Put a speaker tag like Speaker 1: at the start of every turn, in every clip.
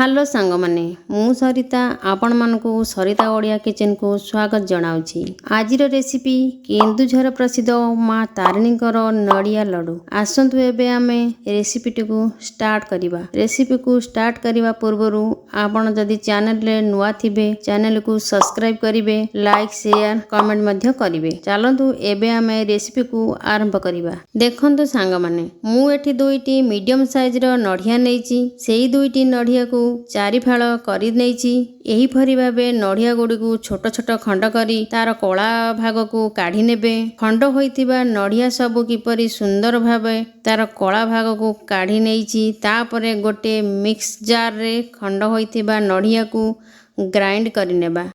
Speaker 1: Hello सांग माने मु सरिता आपण मानकु सरिता ओडिया किचन को स्वागत जनाउछि। आजिर रेसिपी केन्दुझर प्रसिद्ध माँ तारिणीकर नड़िया लड्डू। आसंतु एबे आमे रेसिपी को स्टार्ट करिबा। रेसिपी को स्टार्ट करिबा पूर्वरु आपण जदि चैनल रे नुआ थिबे चैनल को सब्सक्राइब करिवे, लाइक शेयर कमेंट मध्य करिवे। चलंतु एबे आमे रेसिपी को आरंभ करिबा। देखंतु सांग माने मु एठी दुईटी मीडियम साइज रो नड़िया नेछि। सेही दुईटी नड़िया को चारि फाଳ କରି ନେଇଛି। एहीपरि भावे नड़िया गुड़ी को छोट छोट खंड करी तार कला भाग को काढ़ी नेबे। खंड होइतिबा नड़िया सबु किपरि सुंदर भावे तार कला भाग को काढ़ी नेइछि। तापरे गोटे मिक्स जार रे खंड होइतिबा नड़िया को ग्राइंड करि नेबा।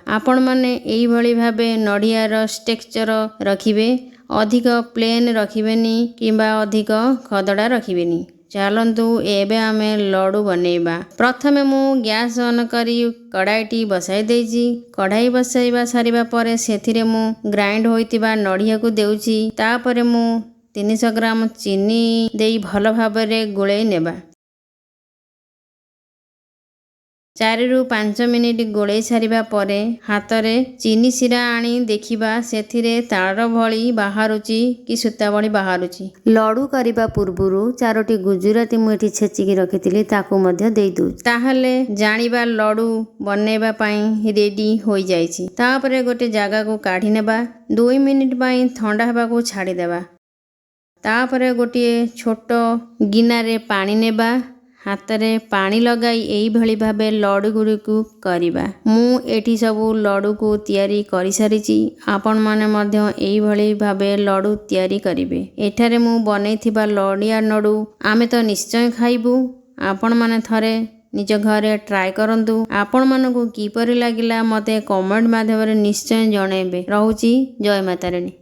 Speaker 1: आपण माने एही भली भावे नड़िया रो टेक्सचर रखिबे। अधिक प्लेन रखिबेनी किंबा अधिक खदड़ा रखिबेनी। चलंतु एबे आमे लड्डू बनेबा। प्रथमे मु गैस ऑन करी कढ़ाईटी बसाई देइछि। कढ़ाई बसाइबा सारिबा परे सेथिरे मु ग्राइंड होइतिबा नड़िया को देउछि। तापरे मु 300 ग्राम चीनी देई भल भाबरे गुळेई नेबा। 4 रु 5 मिनिट गोळेई सारिबा परे हातरे चीनी सिरा आनी देखिबा सेथिरे तार भली बाहारुची कि सुता भली बाहारुची। लड्डू करिबा पूर्वरु 4टी गुजराती मु एठी छेचिकी रखितिली ताकू मध्य देई दउ। ताहले जानिबा लड्डू बनेबा पई रेडी होई जाईछि। तापरे गोटे जागा को काढी नेबा। 2 मिनिट पई ठंडा हेबा को छाडी देबा। तापरे गोटे छोट गिना रे पानी नेबा। हातरे पानी लगाई एही भली भाबे लड्डू गुडी को करिबा। मु एठी सबु लड्डू को तयारी करि सारिछि। आपण माने मध्य एही भली भाबे लड्डू तयारी करिवे। एठारे मु बनेइथिबा लडिया लड्डू आमे तो निश्चय खाइबु। आपण माने थरे निज घरे ट्राई करंतु। आपण मानकु किपरि लागिला मते कमेंट माध्यम रे निश्चय जणेबे। रहूची जय माता रानी।